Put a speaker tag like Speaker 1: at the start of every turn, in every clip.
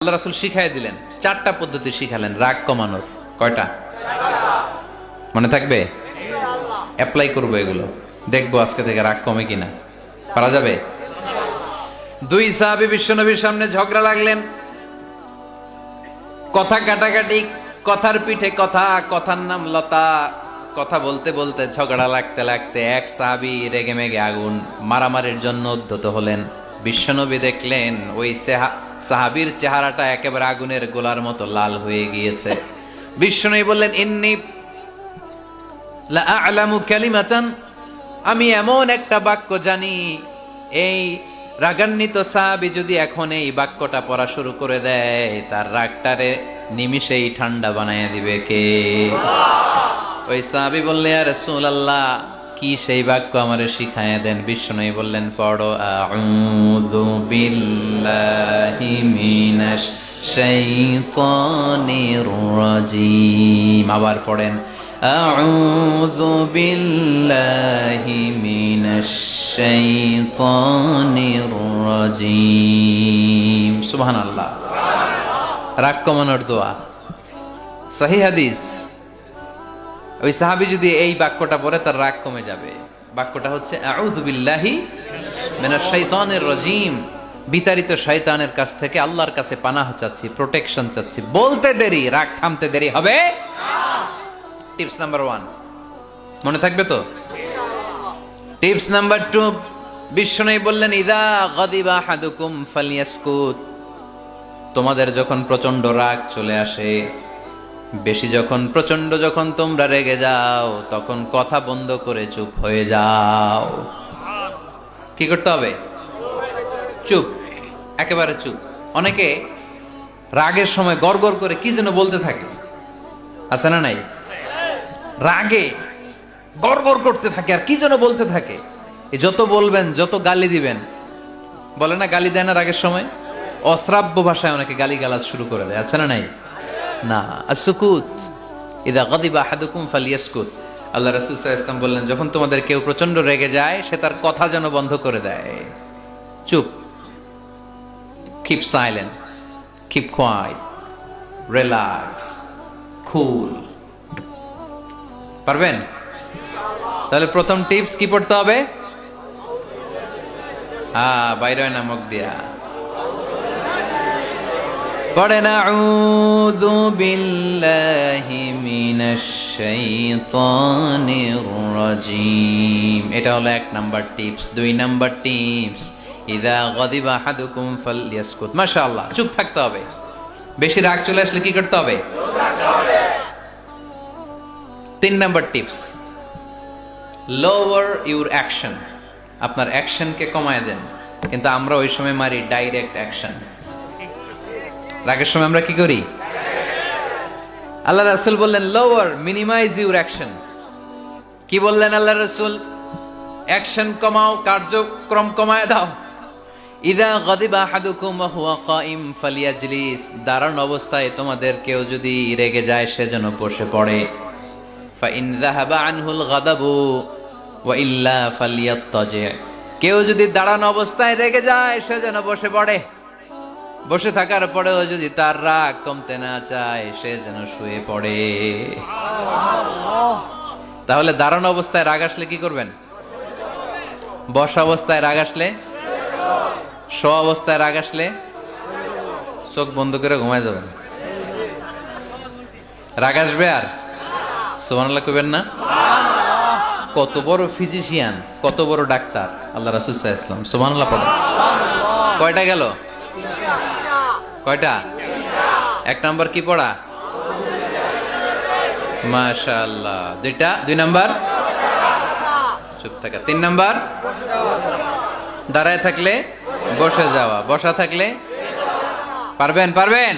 Speaker 1: আল্লাহ রাসূল শিখাই দিলেন, 4টা পদ্ধতি শিখালেন রাগ কমানোর। কয়টা মনে থাকবে? অ্যাপ্লাই করবো এগুলো, দেখবো আজকে থেকে রাগ কমে কিনা। পারা যাবে? দুই সাহাবী বিশ্বনবীর সামনে ঝগড়া লাগলেন, কথা কাটাকাটি, কথার পিঠে কথা, কথার নাম লতা। কথা বলতে বলতে ঝগড়া লাগতে লাগতে এক সাহাবী রেগে মেগে আগুন, মারামারির জন্য উদ্যত হলেন। বিশ্বনবী দেখলেন ওই সাহাবীর চেহারাটা একেবারে আগুনের গোলার মতো লাল হয়ে গিয়েছে। বিশ্বনবী বললেন, ইন্নী লা আ'লামু কালিমাতান, আমি এমন একটা বাক্য জানি, এই রাগান্বিত সাহাবী যদি এখন এই বাক্যটা পড়া শুরু করে দেয়, তার রাগটারে নিমিষেই ঠান্ডা বানায় দিবে কে? ওই সাহাবী বললেন, ইয়া রাসূলুল্লাহ, কি সেই বাক্য আমারে শিখায়া দেন। বিশ্বনবী বললেন, পড়ো, আউযু বিল্লাহি মিনাশ শাইতানির রাজীম। আবার পড়েন, আউযু বিল্লাহি মিনাশ শাইতানির রাজীম। সুবহানাল্লাহ। রাগ কমানোর দোয়া, সহিহ হাদিস। ওই সাহাবী যদি এই বাক্যটা পড়ে তার রাগ কমে যাবে। বাক্যটা হচ্ছে আউযু বিল্লাহি মিনাশ শাইতানির রাজীম, বিতাড়িত শয়তানের কাছ থেকে আল্লাহর কাছে পানাহ চাচ্ছি, প্রোটেকশন চাচ্ছি। বলতে দেরি, রাগ থামতে দেরি হবে না। টিপস নাম্বার 1 মনে থাকবে তো? টিপস নাম্বার 2, বিশ্বনবী বললেন, ইযা গাদিবা আহাদুকুম ফালইয়াসকুত। তোমাদের যখন প্রচন্ড রাগ চলে আসে, বেশি যখন, প্রচন্ড যখন তোমরা রেগে যাও, তখন কথা বন্ধ করে চুপ হয়ে যাও। কি করতে হবে? চুপ, একেবারে চুপ। অনেকে রাগের সময় গড়গড় করে কি যেন বলতে থাকে, আছে না নাই? রাগে গড়গড় করতে থাকে আর কি যেন বলতে থাকে। যত বলবেন, যত গালি দিবেন, বলে না গালি দেয় না রাগের সময়, অশ্রাব্য ভাষায় অনেকে গালি গালাজ শুরু করে দেয়, আছে না নাই? না, আসুকুত, ইদা গাদিবা আহাদুকুম ফালিয়াসকুত। আল্লাহ রাসূল সাল্লাল্লাহু আলাইহি ওয়াসাল্লাম বললেন, যখন তোমাদের কেউ প্রচন্ড রেগে যায়, সে তার কথা যেন বন্ধ করে দেয়। চুপ, keep silent, keep quiet, relax, cool. পারবেন? তাহলে প্রথম টিপস কি পড়তে হবে? বাইরে নামক দিয়া পড়েন, আউযু বিল্লাহি মিনাশ শাইতানির রাজীম। এটা হলো 1 নাম্বার টিপস। 2 নাম্বার টিপস, ইযা গাদিবা আহাদুকুম ফালইয়াসকুত। মাশাআল্লাহ, চুপ থাকতে হবে। বেশি রাগ চলে আসলে কি করতে হবে? চুপ থাকতে হবে। 3 number tips, lower your action. আপনার অ্যাকশনকে কমায় দেন। কিন্তু আমরা ওই সময় মারি ডাইরেক্ট অ্যাকশন। রাগের সময় আমরা কি করি? আল্লাহ রাসূল বললেন, লোয়ার, মিনিমাইজ ইউর অ্যাকশন। কি বললেন আল্লাহ রাসূল? অ্যাকশন কমাও, কার্যক্রম কমায় দাও। ইযা গাদিবা আহাদুকুম ওয়া হুয়া কাইম ফালিয়াজলিস। দাঁড়ানো অবস্থায় তোমাদের কেউ যদি রেগে যায়, সে যেন বসে পড়ে। ফাইন যাহাবা আনহুল গাদাবু ওয়া ইল্লা ফালিয়াত্তাজি। কেউ যদি দাঁড়ানো অবস্থায় রেগে যায়, সে যেন বসে পড়ে। বসে থাকার পরেও যদি তার রাগ কমতে না চায়, সে যেন শুয়ে পড়ে। তাহলে দাঁড়ানো অবস্থায় রাগ আসলে কি করবেন? বসা অবস্থায় রাগ আসলে, শোয়া অবস্থায় রাগ আসলে চোখ বন্ধ করে ঘুমায় যাবেন। রাগ আসবে আর সুবহানাল্লাহ কইবেন না? কত বড় ফিজিশিয়ান, কত বড় ডাক্তার আল্লাহ রাসূল সাল্লাল্লাহু আলাইহি ওয়াসাল্লাম। সুবহানাল্লাহ পড়েন। কয়টা গেল? কয়টা? 1 নাম্বার কি পড়া? মাশাআল্লাহ। 2 নাম্বার চুপ থাকা। 3 নাম্বার দাঁড়ায় থাকলে বসে যাওয়া, বসা থাকলে পারবেন?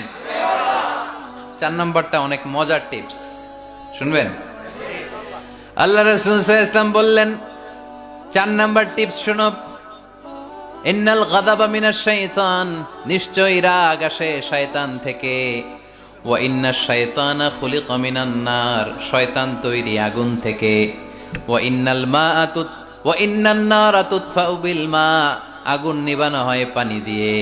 Speaker 1: 4 নাম্বারটা অনেক মজার টিপস, শুনবেন? আল্লাহ রাসূল সাল্লাল্লাহু আলাইহি ওয়াসাল্লাম বললেন, 4 নাম্বার টিপস শুনো, ইন্নাল গাদাবা মিনাশ শাইতান। নিশ্চয়ই রাগ আসে শয়তান থেকে। ওয়া ইন্নাশ শাইতানা খুলিকা মিনান নার। শয়তান তৈরি আগুন থেকে। ওয়া ইন্নান নারা তুতফাউ বিল মা। আগুন নিবানো হয় পানি দিয়ে।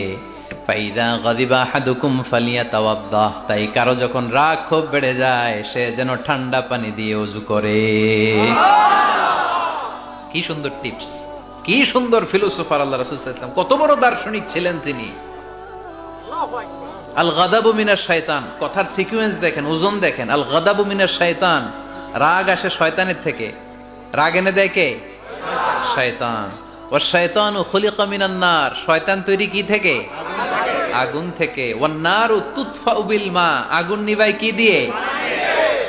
Speaker 1: ফাইদা গাদিবা আহাদুকুম ফালিয়াতাওয়াদ্দা, তাই কারো যখন রাগ খুব বেড়ে যায় সে যেন ঠান্ডা পানি দিয়ে ওযু করে। কি সুন্দর টিপস, কি সুন্দর ফিলোসোফার আল্লাহ রাসূল সাল্লাল্লাহু আলাইহি ওয়াসাল্লাম, কত বড় দার্শনিক ছিলেন তিনি। আল গাদাবু মিনাশ শাইতান, কথার সিকোয়েন্স দেখেন, ওজন দেখেন। আল গাদাবু মিনাশ শাইতান, রাগ আসে শয়তানের থেকে। রাগ এনে দেয় কে? শয়তান। ওয়াশ শাইতানু খুলিকা মিনান নার, শয়তান তৈরি কি থেকে? আগুন থেকে। ওয়ান নারু তুতফাউ বিল মা, আগুন নিভাই কি দিয়ে?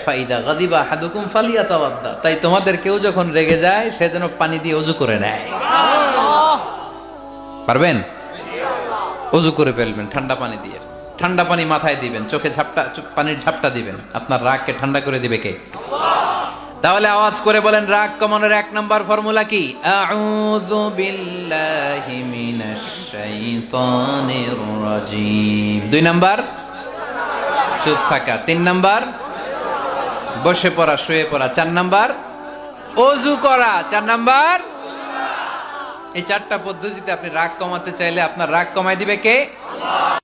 Speaker 1: ফাইদা গাদিবা আহাদুকুম ফালিয়াতাওয়াদ্দা, তাই তোমাদের কেউ যখন রেগে যায় সে যেন পানি দিয়ে ওযু করে নেয়। পারবেন? ওযু করে ফেলবেন ঠান্ডা পানি দিয়ে। ঠান্ডা পানি মাথায় দিবেন, চোখে পানির ঝাপটা দিবেন। আপনার রাগকে ঠান্ডা করে দিবে কে? তাহলে আওয়াজ করে বলেন, রাগ কমানোর 1 নাম্বার ফর্মুলা কি? আউযু বিল্লাহি মিনাশ শাইতানির রাজিম। 2 নাম্বার চুপ থাকা। 3 নাম্বার বসে পড়া, শুয়ে পড়া। 4 নাম্বার ওযু করা। 4 নাম্বার। এই 4টা পদ্ধতিতে আপনি রাগ কমাতে চাইলে আপনার রাগ কমায় দিবে কে?